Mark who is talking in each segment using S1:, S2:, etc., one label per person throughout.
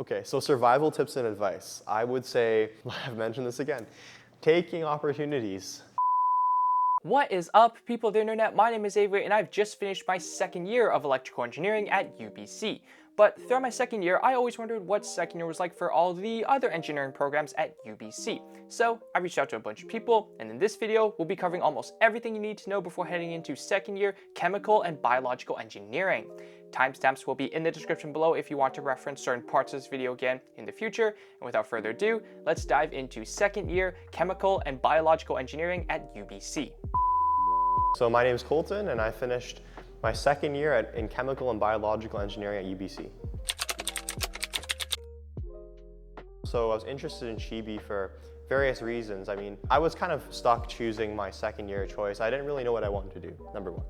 S1: Okay, so survival tips and advice. I would say, I've mentioned this again, taking opportunities.
S2: What is up, people of the internet? My name is Avery, and I've just finished my second year of electrical engineering at UBC. But throughout my second year, I always wondered what second year was like for all the other engineering programs at UBC. So I reached out to a bunch of people, and in this video, we'll be covering almost everything you need to know before heading into second year chemical and biological engineering. Timestamps will be in the description below if you want to reference certain parts of this video again in the future. And without further ado, let's dive into second year chemical and biological engineering at UBC.
S1: So my name is Colton, and I finished my second year in chemical and biological engineering at UBC. So I was interested in CHBE for various reasons. I mean, I was kind of stuck choosing my second year choice. I didn't really know what I wanted to do, number one.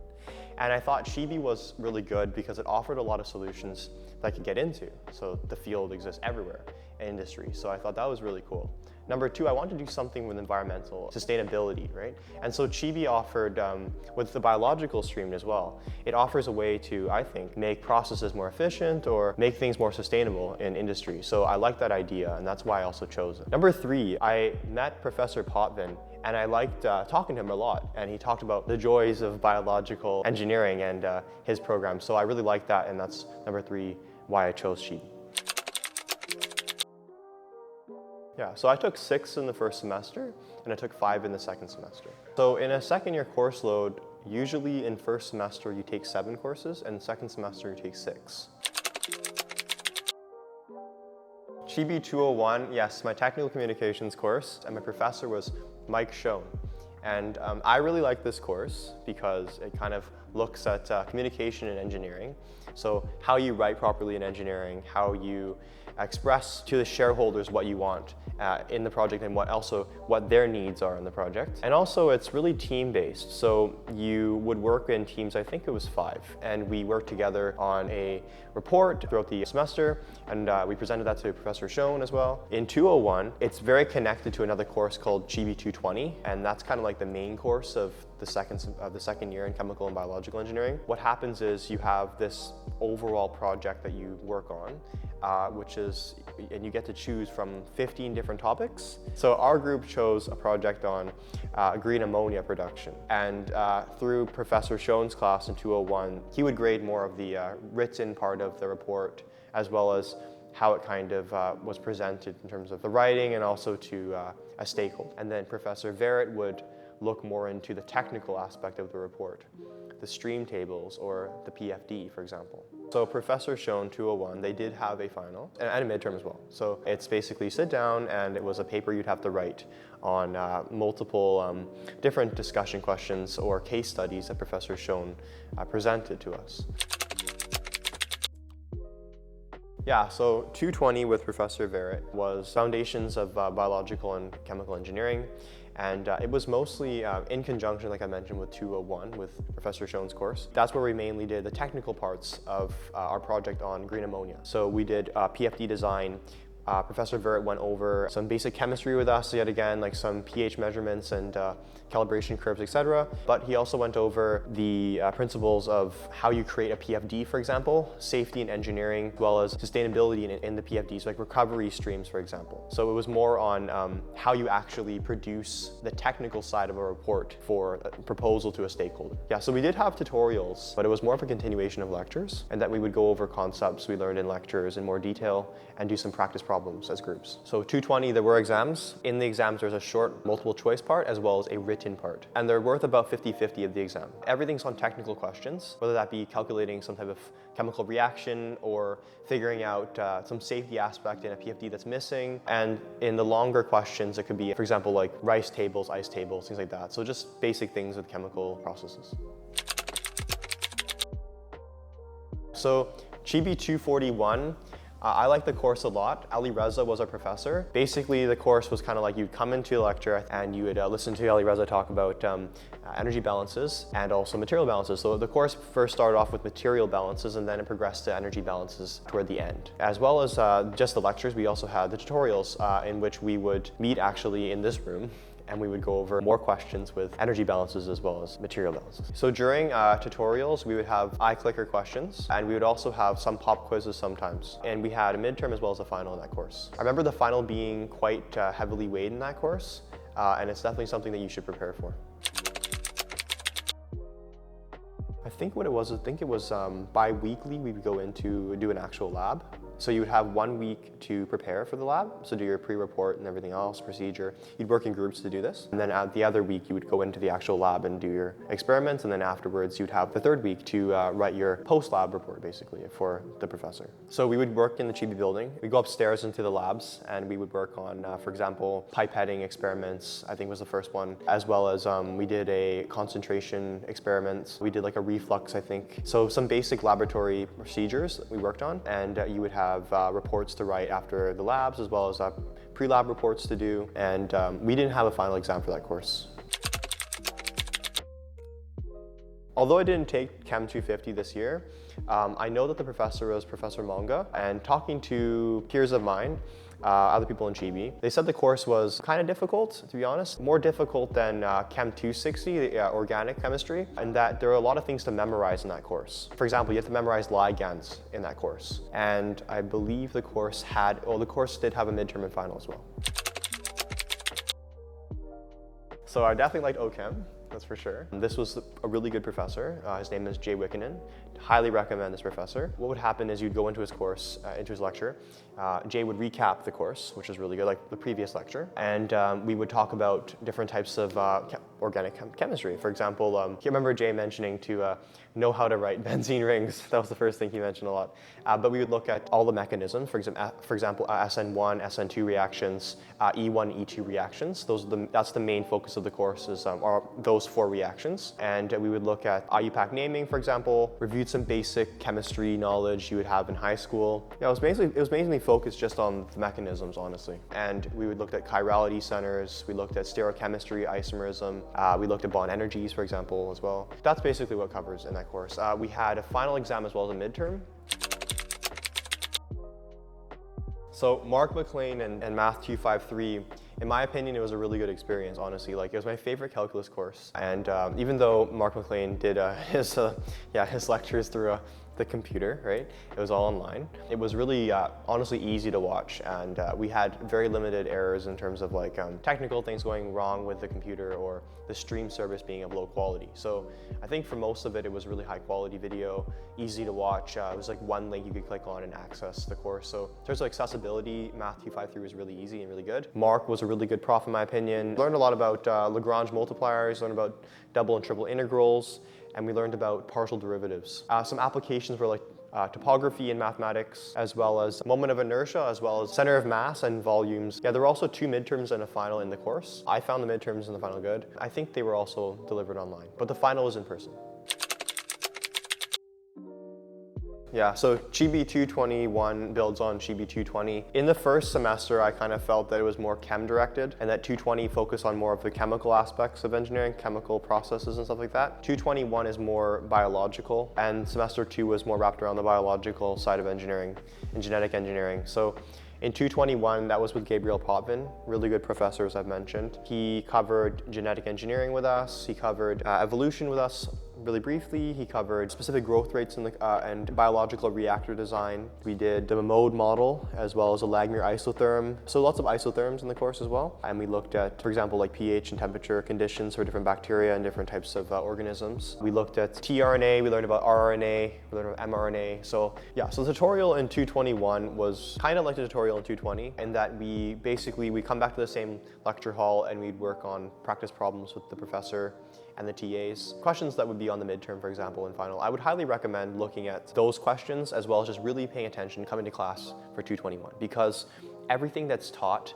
S1: And I thought CHBE was really good because it offered a lot of solutions that I could get into. So the field exists everywhere in industry. So I thought that was really cool. Number two, I wanted to do something with environmental sustainability, right? And so CHBE offered, with the biological stream as well, it offers a way to, I think, make processes more efficient or make things more sustainable in industry. So I like that idea, and that's why I also chose it. Number three, I met Professor Potvin, and I liked talking to him a lot. And he talked about the joys of biological engineering and his program. So I really liked that, and that's number three, why I chose CHBE. Yeah, so I took 6 in the first semester, and I took 5 in the second semester. So in a second year course load, usually in first semester you take 7 courses, and second semester you take 6. CHBE 201, yes, my technical communications course, and my professor was Mike Schoen. And I really like this course because it kind of looks at communication in engineering. So how you write properly in engineering, how you express to the shareholders what you want in the project and what their needs are in the project. And also it's really team-based. So you would work in teams, I think it was 5, and we worked together on a report throughout the semester, and we presented that to Professor Schoen as well. In 201, it's very connected to another course called CHBE 220, and that's kind of like the main course of the second year in chemical and biological engineering. What happens is you have this overall project that you work on, and you get to choose from 15 different topics. So our group chose a project on green ammonia production. And through Professor Schoen's class in 201, he would grade more of the written part of the report, as well as how it kind of was presented in terms of the writing and also to a stakeholder. And then Professor Verrett would look more into the technical aspect of the report, the stream tables or the PFD, for example. So Professor Schoen 201, they did have a final and a midterm as well. So it's basically sit down, and it was a paper you'd have to write on multiple different discussion questions or case studies that Professor Schoen presented to us. Yeah, so 220 with Professor Verrett was Foundations of Biological and Chemical Engineering. And it was mostly in conjunction, like I mentioned, with 201, with Professor Schoen's course. That's where we mainly did the technical parts of our project on green ammonia. So we did PFD design. Professor Verrett went over some basic chemistry with us, yet again, like some pH measurements and calibration curves, etc. But he also went over the principles of how you create a PFD, for example, safety in engineering, as well as sustainability in the PFDs, like recovery streams, for example. So it was more on how you actually produce the technical side of a report for a proposal to a stakeholder. Yeah, so we did have tutorials, but it was more of a continuation of lectures, and that we would go over concepts we learned in lectures in more detail and do some practice problems as groups. So 220, there were exams. In the exams, there's a short multiple choice part as well as a written part. And they're worth about 50-50 of the exam. Everything's on technical questions, whether that be calculating some type of chemical reaction or figuring out some safety aspect in a PFD that's missing. And in the longer questions, it could be, for example, like rice tables, ice tables, things like that. So just basic things with chemical processes. So CHBE 241, I like the course a lot. Ali Reza was our professor. Basically, the course was kind of like you'd come into a lecture and you would listen to Ali Reza talk about energy balances and also material balances. So the course first started off with material balances, and then it progressed to energy balances toward the end. As well as just the lectures, we also had the tutorials in which we would meet actually in this room and we would go over more questions with energy balances as well as material balances. So during tutorials, we would have iClicker questions, and we would also have some pop quizzes sometimes. And we had a midterm as well as a final in that course. I remember the final being quite heavily weighed in that course, and it's definitely something that you should prepare for. I think what it was bi-weekly we would go into do an actual lab. So you would have 1 week to prepare for the lab, so do your pre-report and everything else, procedure. You'd work in groups to do this. And then the other week you would go into the actual lab and do your experiments, and then afterwards you'd have the third week to write your post-lab report basically for the professor. So we would work in the CHBE building. We'd go upstairs into the labs and we would work on, for example, pipetting experiments, I think was the first one, as well as we did a concentration experiments. We did like a reflux, I think. So some basic laboratory procedures that we worked on, and you would have reports to write after the labs, as well as pre-lab reports to do, and we didn't have a final exam for that course. Although I didn't take Chem 250 this year, I know that the professor was Professor Monga, and talking to peers of mine, other people in CHBE, they said the course was kind of difficult, to be honest. More difficult than Chem 260, the organic chemistry, and that there are a lot of things to memorize in that course. For example, you have to memorize ligands in that course. And I believe the course did have a midterm and final as well. So I definitely liked OChem, that's for sure. This was a really good professor. His name is Jay Wickenen. Highly recommend this professor. What would happen is you'd go into his course, into his lecture. Jay would recap the course, which is really good, like the previous lecture. And we would talk about different types of organic chemistry. For example, I remember Jay mentioning to know how to write benzene rings. That was the first thing he mentioned a lot. But we would look at all the mechanisms, for example, SN1, SN2 reactions, E1, E2 reactions. That's the main focus of the course, are those 4 reactions. And we would look at IUPAC naming, for example, reviewed some basic chemistry knowledge you would have in high school. Yeah, it was mainly focused just on the mechanisms, honestly. And we would look at chirality centers, we looked at stereochemistry, isomerism, we looked at bond energies, for example, as well. That's basically what covers in that course. We had a final exam as well as a midterm. So Mark McLean and Math 253, in my opinion, it was a really good experience, honestly. Like, it was my favorite calculus course. And even though Mark McLean did his lectures through the computer, right? It was all online. It was really, honestly, easy to watch, and we had very limited errors in terms of like technical things going wrong with the computer or the stream service being of low quality. So I think for most of it, it was really high quality video, easy to watch. It was like one link you could click on and access the course. So in terms of accessibility, Math 253 was really easy and really good. Mark was a really good prof in my opinion. Learned a lot about Lagrange multipliers, learned about double and triple integrals, and we learned about partial derivatives. Some applications were like topography and mathematics, as well as moment of inertia, as well as center of mass and volumes. Yeah, there were also 2 midterms and a final in the course. I found the midterms and the final good. I think they were also delivered online, but the final was in person. Yeah, so CHBE 221 builds on CHBE 220. In the first semester, I kind of felt that it was more chem directed, and that 220 focused on more of the chemical aspects of engineering, chemical processes and stuff like that. 221 is more biological, and semester 2 was more wrapped around the biological side of engineering and genetic engineering. So in 221, that was with Gabriel Potvin, really good professor, as I've mentioned. He covered genetic engineering with us, he covered evolution with us really briefly, he covered specific growth rates and biological reactor design. We did the mode model as well as a Langmuir isotherm, so lots of isotherms in the course as well. And we looked at, for example, like pH and temperature conditions for different bacteria and different types of organisms. We looked at tRNA, we learned about rRNA, we learned about mRNA. So yeah, so the tutorial in 221 was kind of like the tutorial in 220 in that we come back to the same lecture hall and we'd work on practice problems with the professor and the TAs. Questions that would be on the midterm, for example, and final. I would highly recommend looking at those questions as well as just really paying attention coming to class for 221, because everything that's taught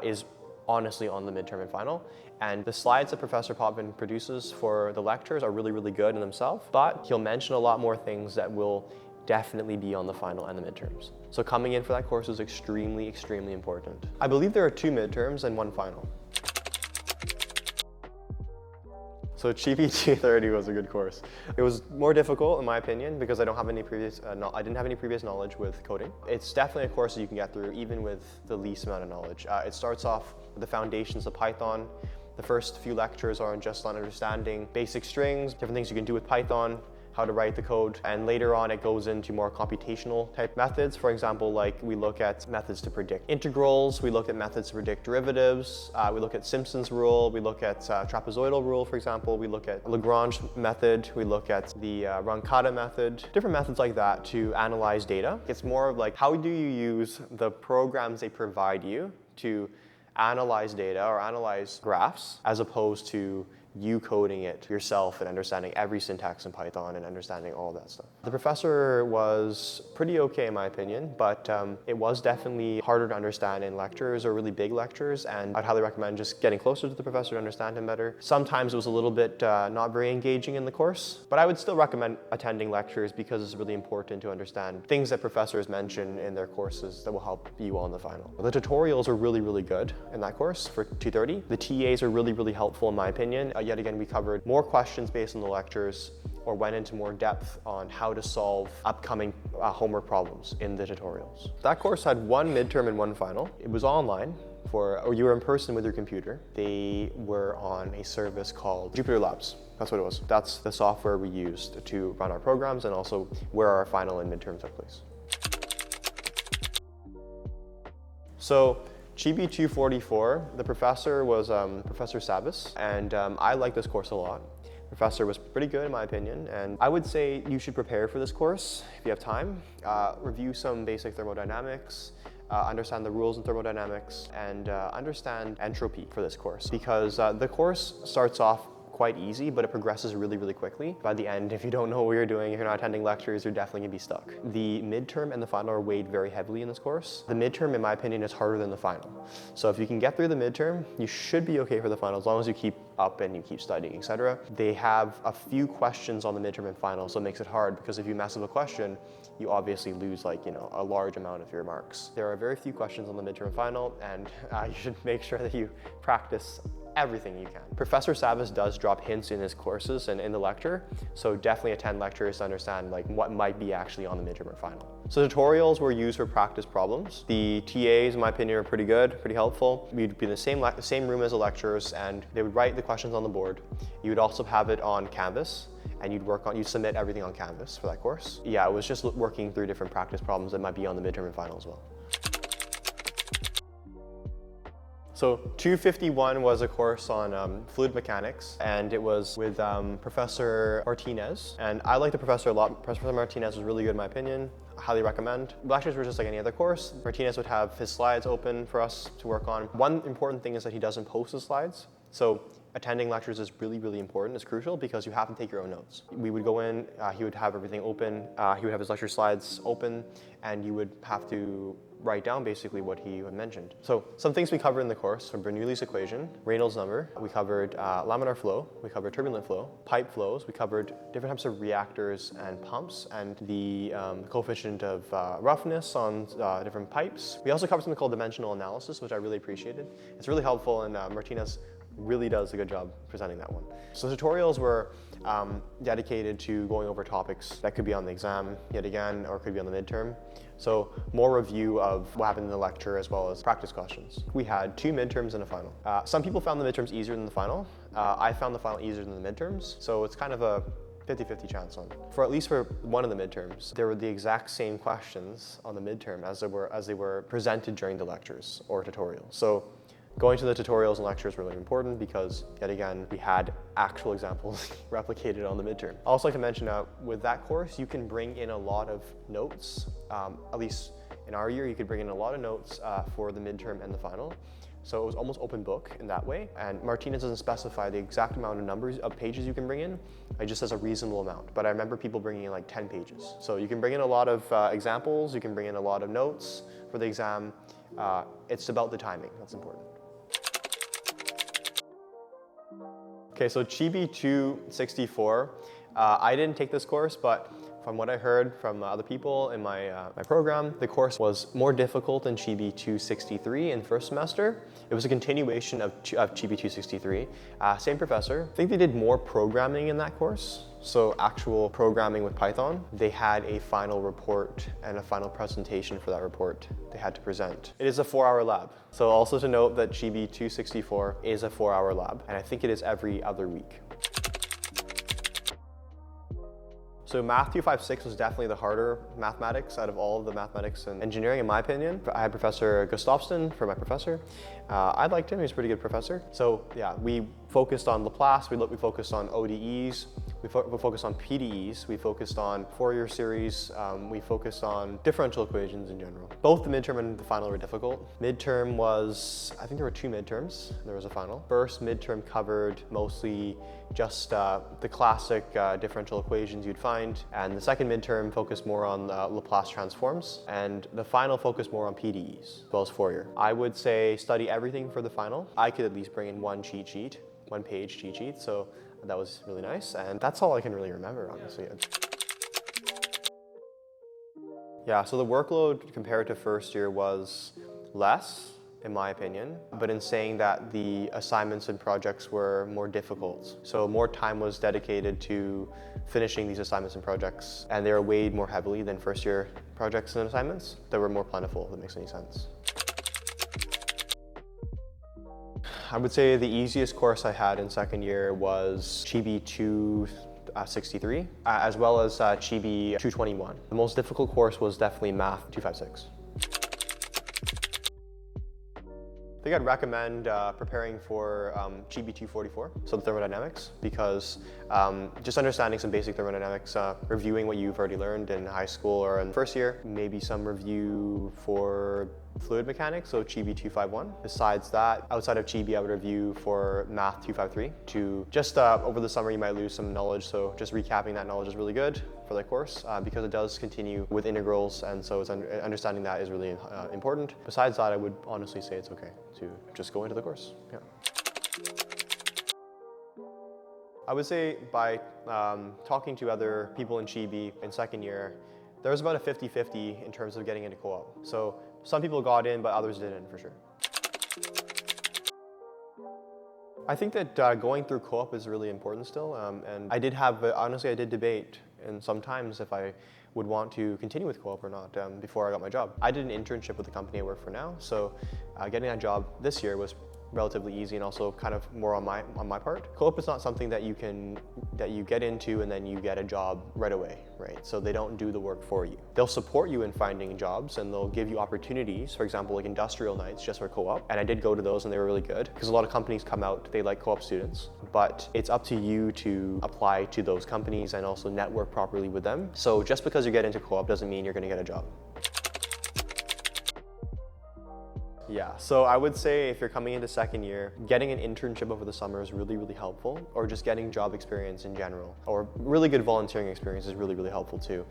S1: is honestly on the midterm and final. And the slides that Professor Potvin produces for the lectures are really, really good in themselves, but he'll mention a lot more things that will definitely be on the final and the midterms. So coming in for that course is extremely, extremely important. I believe there are 2 midterms and 1 final. So CHBE 230 was a good course. It was more difficult in my opinion because I didn't have any previous knowledge with coding. It's definitely a course that you can get through even with the least amount of knowledge. It starts off with the foundations of Python. The first few lectures are just on understanding basic strings, different things you can do with Python, how to write the code, and later on it goes into more computational type methods. For example, like we look at methods to predict integrals, we look at methods to predict derivatives, we look at Simpson's rule, we look at trapezoidal rule, for example, we look at Lagrange method, we look at the Roncada method, different methods like that to analyze data. It's more of like, how do you use the programs they provide you to analyze data or analyze graphs, as opposed to you coding it yourself and understanding every syntax in Python and understanding all that stuff. The professor was pretty okay in my opinion, but it was definitely harder to understand in lectures or really big lectures, and I'd highly recommend just getting closer to the professor to understand him better. Sometimes it was a little bit not very engaging in the course, but I would still recommend attending lectures because it's really important to understand things that professors mention in their courses that will help you on the final. The tutorials are really, really good in that course for 230. The TAs are really, really helpful in my opinion. Yet again, we covered more questions based on the lectures or went into more depth on how to solve upcoming homework problems in the tutorials. That course had one midterm and one final. It was online, or you were in person with your computer. They were on a service called Jupyter Labs. That's what it was. That's the software we used to run our programs and also where our final and midterm took place. So CHBE 244, the professor was Professor Sabas, and I like this course a lot. The professor was pretty good in my opinion, and I would say you should prepare for this course if you have time. Review some basic thermodynamics, understand the rules in thermodynamics, and understand entropy for this course, because the course starts off quite easy, but it progresses really, really quickly. By the end, if you don't know what you're doing, if you're not attending lectures, you're definitely gonna be stuck. The midterm and the final are weighed very heavily in this course. The midterm, in my opinion, is harder than the final. So if you can get through the midterm, you should be okay for the final, as long as you keep up and you keep studying, etc. They have a few questions on the midterm and final, so it makes it hard, because if you mess up a question, you obviously lose a large amount of your marks. There are very few questions on the midterm and final, and you should make sure that you practice everything you can. Professor Sabas does drop hints in his courses and in the lecture, so definitely attend lectures to understand what might be actually on the midterm or final. So tutorials were used for practice problems. The TAs, in my opinion, are pretty good, pretty helpful. We'd be in the same room as the lecturers, and they would write the questions on the board. You would also have it on Canvas, and you'd submit everything on Canvas for that course. Yeah, it was just working through different practice problems that might be on the midterm and final as well. So 251 was a course on fluid mechanics, and it was with Professor Martinez. And I like the professor a lot. Professor Martinez was really good in my opinion. I highly recommend. Lectures were just like any other course. Martinez would have his slides open for us to work on. One important thing is that he doesn't post the slides. So attending lectures is really, really important. It's crucial because you have to take your own notes. We would go in, he would have everything open, he would have his lecture slides open, and you would have to write down basically what he had mentioned. So some things we covered in the course: from Bernoulli's equation, Reynolds number, we covered laminar flow, we covered turbulent flow, pipe flows, we covered different types of reactors and pumps, and the coefficient of roughness on different pipes. We also covered something called dimensional analysis, which I really appreciated. It's really helpful, and Martinez really does a good job presenting that one. So tutorials were dedicated to going over topics that could be on the exam yet again, or could be on the midterm. So more review of what happened in the lecture as well as practice questions. We had 2 midterms and a final. Some people found the midterms easier than the final. I found the final easier than the midterms, so it's kind of a 50-50 chance on. For at least for one of the midterms, there were the exact same questions on the midterm as they were presented during the lectures or tutorials. So going to the tutorials and lectures were really important because, yet again, we had actual examples replicated on the midterm. I also like to mention with that course, you can bring in a lot of notes. At least in our year, you could bring in a lot of notes for the midterm and the final. So it was almost open book in that way. And Martinez doesn't specify the exact amount of numbers of pages you can bring in. It just says a reasonable amount. But I remember people bringing in like 10 pages. So you can bring in a lot of examples. You can bring in a lot of notes for the exam. It's about the timing. That's important. Okay, so CHBE 264. I didn't take this course, but From what I heard from other people in my program, the course was more difficult than CHBE 263 in first semester. It was a continuation of CHBE 263. Same professor. I think they did more programming in that course. So actual programming with Python. They had a final report and a final presentation for that report they had to present. It is a 4-hour lab. So also to note that CHBE 264 is a 4-hour lab, and I think it is every other week. So Math 256 was definitely the harder mathematics out of all of the mathematics and engineering, in my opinion. I had Professor Gustafsson for my professor. I liked him, he was a pretty good professor. So yeah, we focused on Laplace, we focused on ODEs, we focused on PDEs, we focused on Fourier series, we focused on differential equations in general. Both the midterm and the final were difficult. Midterm was, I think there were 2 midterms, there was a final. First midterm covered mostly just the classic differential equations you'd find, and the second midterm focused more on Laplace transforms, and the final focused more on PDEs, as well as Fourier. I would say study everything for the final. I could at least bring in 1 cheat sheet, 1-page cheat sheet, so that was really nice, and that's all I can really remember, honestly. Yeah, so the workload compared to first year was less, in my opinion, but in saying that the assignments and projects were more difficult. So more time was dedicated to finishing these assignments and projects, and they were weighed more heavily than first year projects and assignments that were more plentiful, if that makes any sense. I would say the easiest course I had in second year was CHBE 263, as well as CHBE 221. The most difficult course was definitely Math 256. I think I'd recommend preparing for CHBE 244, so the thermodynamics, because just understanding some basic thermodynamics, reviewing what you've already learned in high school or in first year, maybe some review for fluid mechanics, so CHBE 251. Besides that, outside of CHBE, I would review for Math 253 to just over the summer you might lose some knowledge, so just recapping that knowledge is really good for the course because it does continue with integrals, and so it's understanding that is really important. Besides that, I would honestly say it's okay to just go into the course. Yeah. I would say by talking to other people in CHBE in second year, there was about a 50-50 in terms of getting into co-op. So some people got in, but others didn't, for sure. I think that going through co-op is really important still, and I did have, honestly, I did debate, and sometimes if I would want to continue with co-op or not before I got my job. I did an internship with the company I work for now, so getting that job this year was relatively easy and also kind of more on my part. Co-op is not something that you get into and then you get a job right away, right? So they don't do the work for you. They'll support you in finding jobs and they'll give you opportunities, for example, like industrial nights just for co-op. And I did go to those and they were really good because a lot of companies come out, they like co-op students, but it's up to you to apply to those companies and also network properly with them. So just because you get into co-op doesn't mean you're gonna get a job. Yeah, so I would say if you're coming into second year, getting an internship over the summer is really, really helpful, or just getting job experience in general, or really good volunteering experience is really, really helpful too.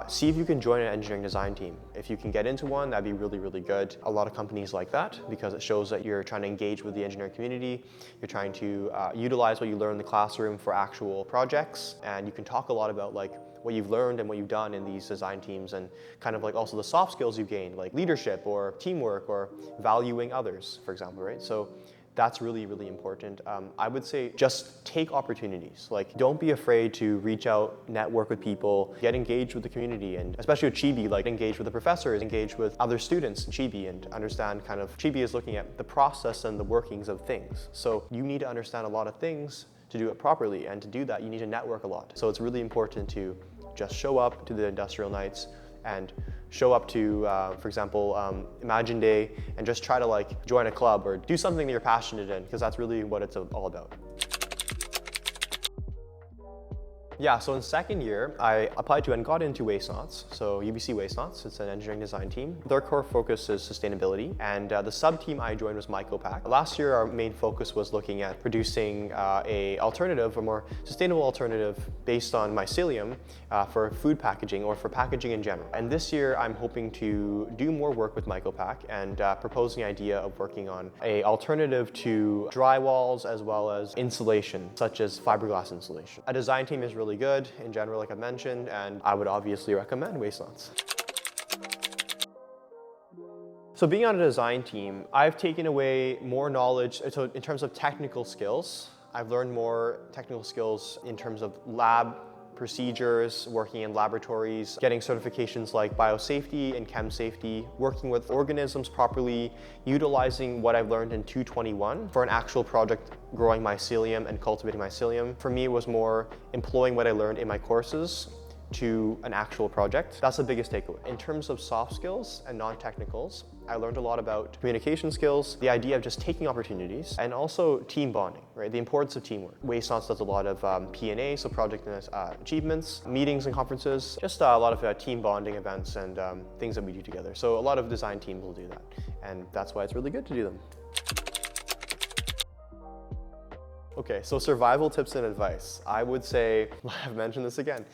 S1: See if you can join an engineering design team. If you can get into one, that'd be really, really good. A lot of companies like that because it shows that you're trying to engage with the engineering community, you're trying to utilize what you learn in the classroom for actual projects, and you can talk a lot about like what you've learned and what you've done in these design teams and kind of like also the soft skills you've gained, like leadership or teamwork or valuing others, for example, right? So that's really, really important. I would say just take opportunities. Like don't be afraid to reach out, network with people, get engaged with the community, and especially with CHBE, like engage with the professors, engage with other students in CHBE and understand kind of, CHBE is looking at the process and the workings of things. So you need to understand a lot of things to do it properly, and to do that you need to network a lot. So it's really important to just show up to the industrial nights and show up to, for example, Imagine Day, and just try to like join a club or do something that you're passionate in, because that's really what it's all about. Yeah, so in second year, I applied to and got into Wastenauts, so UBC Wastenauts. It's an engineering design team. Their core focus is sustainability, and the sub-team I joined was MycoPack. Last year, our main focus was looking at producing a more sustainable alternative based on mycelium for food packaging or for packaging in general. And this year, I'm hoping to do more work with MycoPack and proposing the idea of working on an alternative to drywalls as well as insulation, such as fiberglass insulation. A design team is really really good in general, like I mentioned, and I would obviously recommend Wastelands. So being on a design team, I've taken away more knowledge. So in terms of technical skills, I've learned more technical skills in terms of lab procedures, working in laboratories, getting certifications like biosafety and chem safety, working with organisms properly, utilizing what I've learned in 221 for an actual project growing mycelium and cultivating mycelium. For me, it was more employing what I learned in my courses to an actual project. That's the biggest takeaway. In terms of soft skills and non-technicals, I learned a lot about communication skills, the idea of just taking opportunities, and also team bonding, right? The importance of teamwork. Wastelands does a lot of P&A, so project achievements, meetings and conferences, just a lot of team bonding events and things that we do together. So a lot of design teams will do that, and that's why it's really good to do them. Okay, so survival tips and advice. I would say, I've mentioned this again,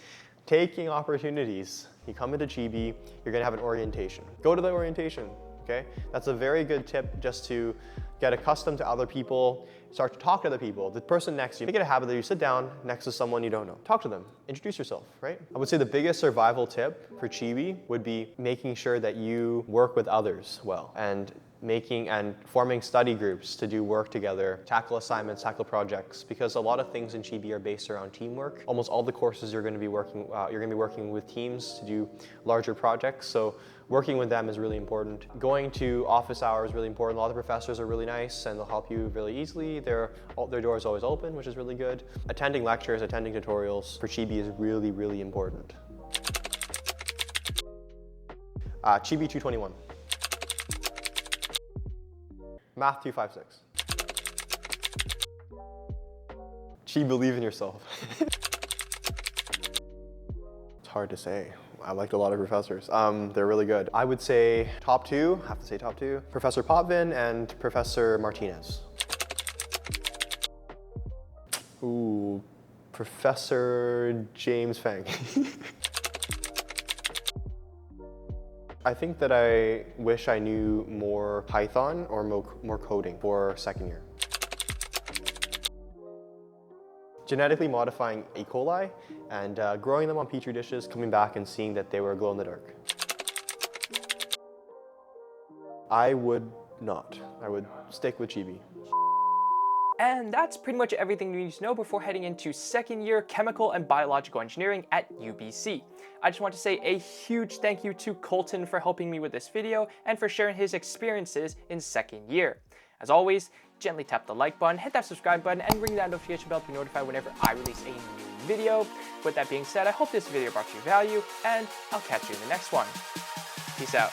S1: taking opportunities. You come into CHBE, you're gonna have an orientation. Go to the orientation, okay? That's a very good tip just to get accustomed to other people, start to talk to other people. The person next to you, make it a habit that you sit down next to someone you don't know. Talk to them, introduce yourself, right? I would say the biggest survival tip for CHBE would be making sure that you work with others well and making and forming study groups to do work together, tackle assignments, tackle projects, because a lot of things in CHBE are based around teamwork. Almost all the courses you're going to be working with teams to do larger projects, so working with them is really important. Going to office hours is really important. A lot of the professors are really nice and they'll help you really easily. Their door is always open, which is really good. Attending lectures, attending tutorials for CHBE is really, really important. CHBE 221. Math 256. CHBElieve in yourself. It's hard to say. I liked a lot of professors. They're really good. I would say top two, have to say top two, Professor Potvin and Professor Martinez. Ooh, Professor James Fang. I think that I wish I knew more Python or more coding for second year. Genetically modifying E. coli and growing them on petri dishes, coming back and seeing that they were glow in the dark. I would not. I would stick with CHBE.
S2: And that's pretty much everything you need to know before heading into second year chemical and biological engineering at UBC. I just want to say a huge thank you to Colton for helping me with this video and for sharing his experiences in second year. As always, gently tap the like button, hit that subscribe button, and ring that notification bell to be notified whenever I release a new video. With that being said, I hope this video brought you value, and I'll catch you in the next one. Peace out.